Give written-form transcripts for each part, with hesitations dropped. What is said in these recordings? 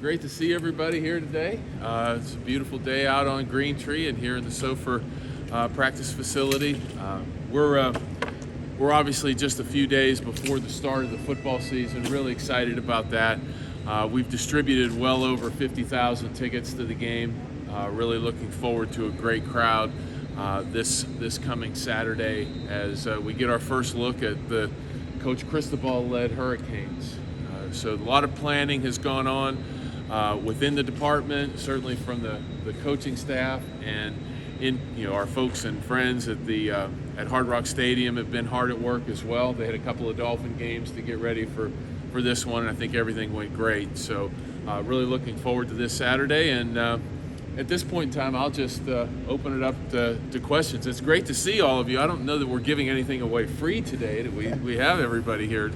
Great to see everybody here today. It's a beautiful day out on Green Tree and here in the SOFR practice facility. We're obviously just a few days before the start of the football season. Really excited about that. We've distributed well over 50,000 tickets to the game. Really looking forward to a great crowd this coming Saturday as we get our first look at the Coach Cristobal-led Hurricanes. So a lot of planning has gone on within the department, certainly from the coaching staff, and our folks and friends at Hard Rock Stadium have been hard at work as well. They had a couple of Dolphin games to get ready for this one, and I think everything went great. So really looking forward to this Saturday, and at this point in time, I'll just open it up to questions. It's great to see all of you. I don't know that we're giving anything away free today, that we have everybody here,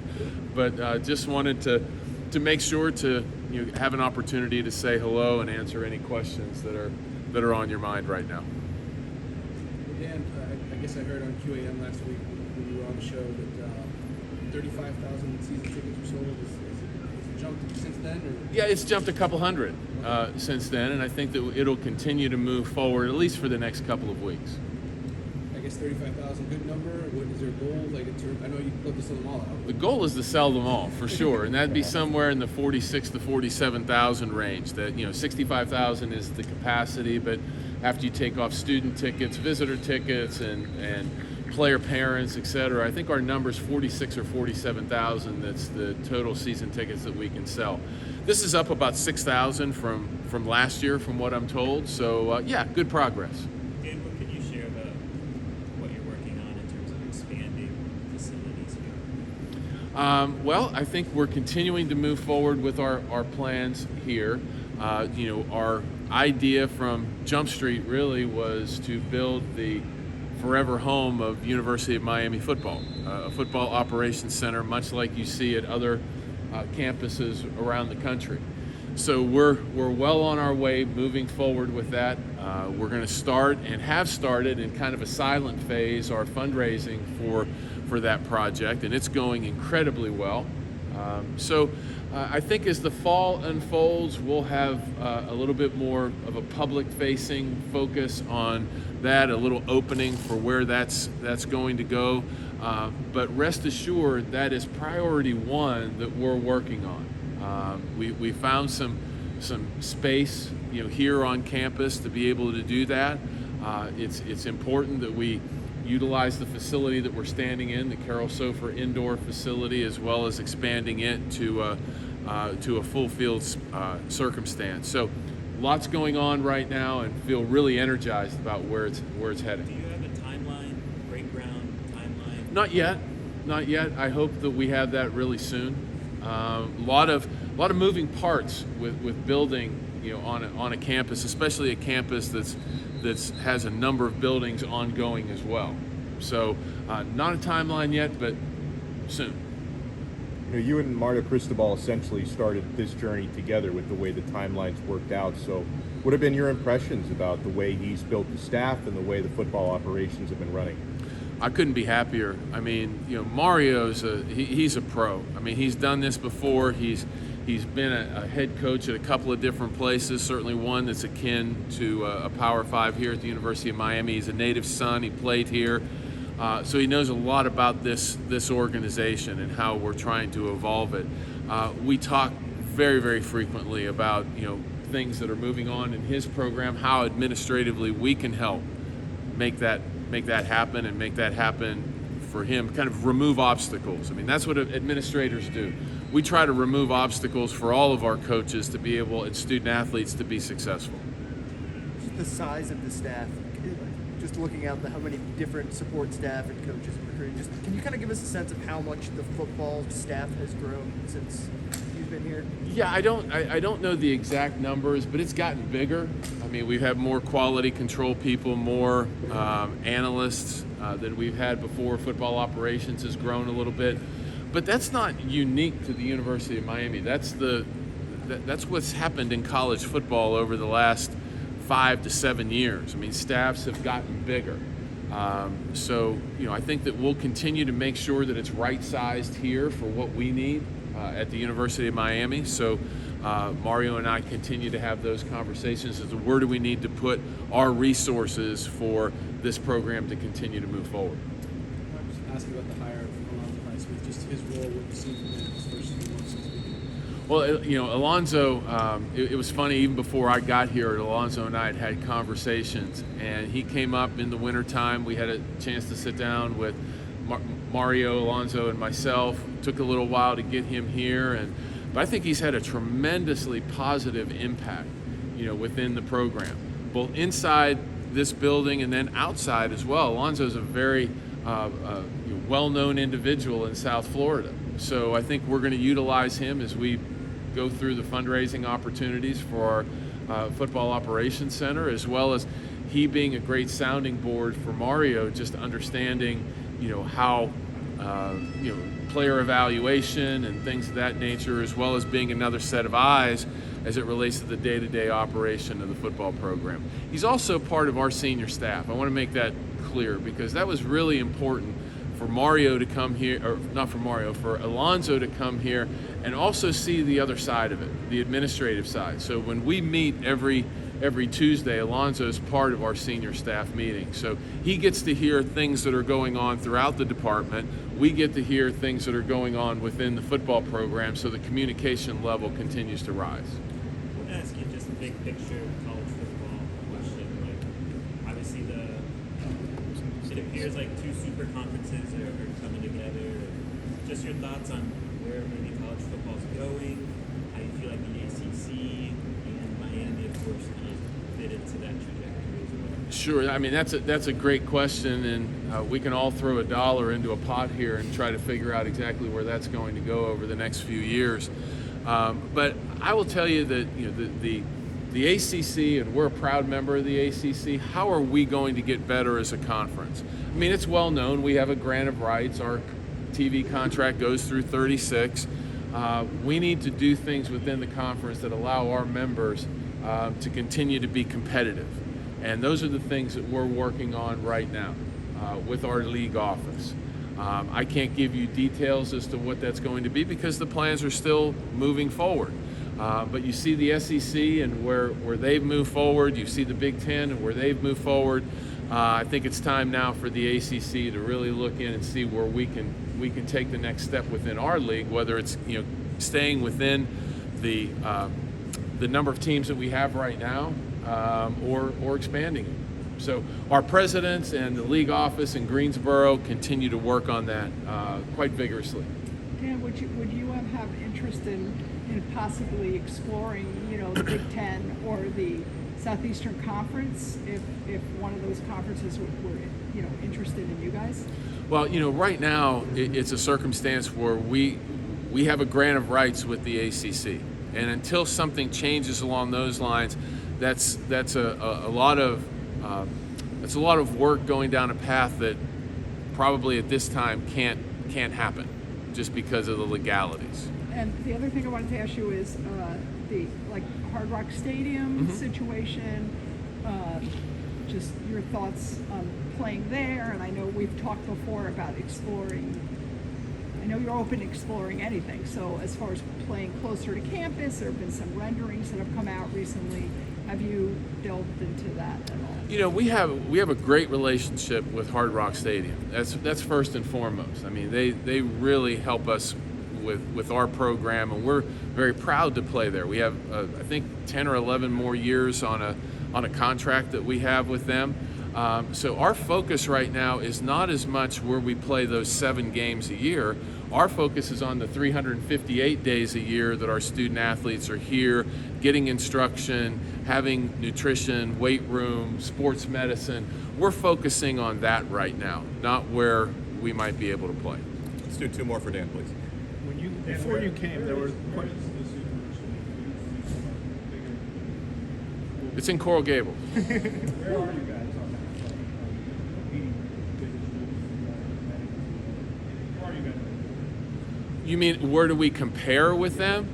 but just wanted to make sure to have an opportunity to say hello and answer any questions that are on your mind right now. Dan, I guess I heard on QAM last week when you were on the show that 35,000 season tickets were sold. Has it jumped since then? Or? Yeah, it's jumped a couple hundred since then, and I think that it'll continue to move forward at least for the next couple of weeks. I guess 35,000, good number. What is there a goal? I know you'd love to sell them all out. The goal is to sell them all for sure, and that'd be somewhere in the 46,000 to 47,000 range. That 65,000 is the capacity, but after you take off student tickets, visitor tickets, and player parents, etc., I think our number is 46 or 47,000. That's the total season tickets that we can sell. This is up about 6,000 from last year, from what I'm told. So yeah, good progress. Dan, what could you share about what you're working on in terms of expanding facilities here? Well, I think we're continuing to move forward with our plans here. Our idea from Jump Street really was to build the forever home of University of Miami football, a football operations center, much like you see at other campuses around the country. So we're well on our way moving forward with that. We're going to start and have started in kind of a silent phase our fundraising for that project, and it's going incredibly well. So I think as the fall unfolds, we'll have a little bit more of a public-facing focus on that, a little opening for where that's going to go. But rest assured, that is priority one that we're working on. We found some space, here on campus to be able to do that. It's important that we utilize the facility that we're standing in, the Carroll SOFR indoor facility, as well as expanding it to a full field circumstance. So lots going on right now, and feel really energized about where it's headed. Do you have a timeline, breakground timeline? Not yet. I hope that we have that really soon. A lot of moving parts with building, on a campus, especially a campus that's has a number of buildings ongoing as well. So not a timeline yet, but soon. You and Mario Cristobal essentially started this journey together with the way the timelines worked out. So what have been your impressions about the way he's built the staff and the way the football operations have been running? I couldn't be happier. I mean, Mario's he's a pro. I mean, he's done this before. He's been a head coach at a couple of different places, certainly one that's akin to a Power 5 here at the University of Miami. He's a native son. He played here. So he knows a lot about this organization and how we're trying to evolve it. We talk very, very frequently about things that are moving on in his program, how administratively we can help make that happen and make that happen for him, kind of remove obstacles. I mean, that's what administrators do. We try to remove obstacles for all of our coaches to be able, and student athletes, to be successful. Just the size of the staff, just looking at how many different support staff and coaches and recruiting, just can you kind of give us a sense of how much the football staff has grown since you've been here? Yeah, I don't know the exact numbers, but it's gotten bigger. I mean, we've had more quality control people, more analysts than we've had before. Football operations has grown a little bit, but that's not unique to the University of Miami. That's what's happened in college football over the last 5 to 7 years. I mean, staffs have gotten bigger. So I think that we'll continue to make sure that it's right-sized here for what we need at the University of Miami. So Mario and I continue to have those conversations as to where do we need to put our resources for this program to continue to move forward. I'm just asking about the hire of Alonzo Mourning, just his role, what you've seen from him in his first few months since beginning. Well, Alonzo, it was funny, even before I got here, Alonzo and I had conversations, and he came up in the wintertime. We had a chance to sit down with Mario, Alonzo, and myself. Took a little while to get him here, but I think he's had a tremendously positive impact, within the program, both inside this building and then outside as well. Alonzo's a very well-known individual in South Florida. So I think we're going to utilize him as we go through the fundraising opportunities for our football operations center, as well as he being a great sounding board for Mario, just understanding, how, player evaluation and things of that nature, as well as being another set of eyes as it relates to the day-to-day operation of the football program. He's also part of our senior staff. I want to make that clear because that was really important for Mario to come here, or not for Mario, for Alonzo to come here and also see the other side of it, the administrative side. So when we meet every Tuesday, Alonzo is part of our senior staff meeting. So he gets to hear things that are going on throughout the department. We get to hear things that are going on within the football program, so the communication level continues to rise. I want to ask you just a big picture college football question. Like, obviously, it appears like two super conferences are coming together. Just your thoughts on where maybe college football is going, how you feel like the ACC and Miami, of course, kind of fit into that trajectory as well. Sure. I mean, that's a great question, and we can all throw $1 into a pot here and try to figure out exactly where that's going to go over the next few years. But I will tell you that the ACC, and we're a proud member of the ACC. How are we going to get better as a conference? I mean, it's well known. We have a grant of rights. Our TV contract goes through 36. We need to do things within the conference that allow our members to continue to be competitive. And those are the things that we're working on right now with our league office. I can't give you details as to what that's going to be because the plans are still moving forward. But you see the SEC and where they've moved forward. You see the Big Ten and where they've moved forward. I think it's time now for the ACC to really look in and see where we can take the next step within our league, whether it's staying within the number of teams that we have right now, or expanding it. So our presidents and the league office in Greensboro continue to work on that quite vigorously. Dan, would you have interest in possibly exploring, the Big Ten or the Southeastern Conference if one of those conferences were interested in you guys? Well, right now it's a circumstance where we have a grant of rights with the ACC, and until something changes along those lines, that's a lot of work going down a path that probably at this time can't happen, just because of the legalities. And the other thing I wanted to ask you is the Hard Rock Stadium situation. Just your thoughts on playing there. And I know we've talked before about exploring. I know you're open to exploring anything. So as far as playing closer to campus, there have been some renderings that have come out recently. Have you delved into that at all? We have a great relationship with Hard Rock Stadium. That's first and foremost. I mean, they really help us with our program, and we're very proud to play there. We have I think 10 or 11 more years on a contract that we have with them. So our focus right now is not as much where we play those 7 games a year. Our focus is on the 358 days a year that our student athletes are here, getting instruction, having nutrition, weight room, sports medicine. We're focusing on that right now, not where we might be able to play. Let's do 2 more for Dan, please. Before you came, there were quite. It's in Coral Gables. Where are you guys on that? Where are you guys? You mean where do we compare with them?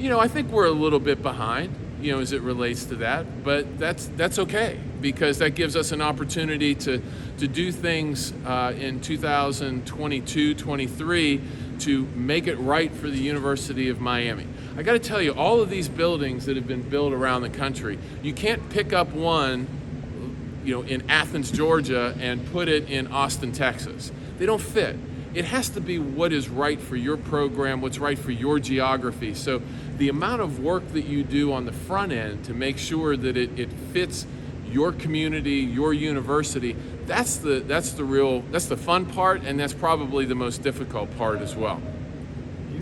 I think we're a little bit behind, as it relates to that, but that's okay, because that gives us an opportunity to do things in 2022-23 to make it right for the University of Miami. I got to tell you, all of these buildings that have been built around the country, you can't pick up one, in Athens, Georgia, and put it in Austin, Texas. They don't fit. It has to be what is right for your program, what's right for your geography. So the amount of work that you do on the front end to make sure that it fits your community, your university, that's the fun part, and that's probably the most difficult part as well. You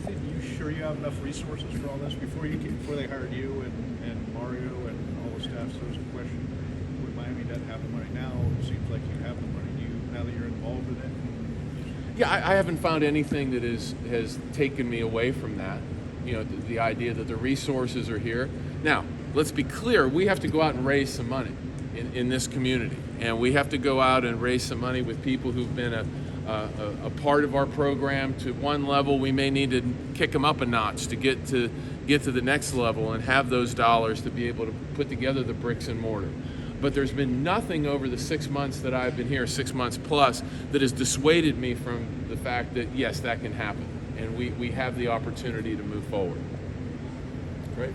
sure you have enough resources for all this before they hired you and Mario and all the staff? So there's a question: when Miami doesn't have the money now, it seems like you have the money. Now that you're involved in it. Yeah, I haven't found anything that has taken me away from that. The idea that the resources are here. Now, let's be clear, we have to go out and raise some money in this community. And we have to go out and raise some money with people who've been a part of our program to one level. We may need to kick them up a notch to get to the next level and have those dollars to be able to put together the bricks and mortar. But there's been nothing over the 6 months that I've been here, 6 months plus, that has dissuaded me from the fact that, yes, that can happen. And we have the opportunity to move forward. Great.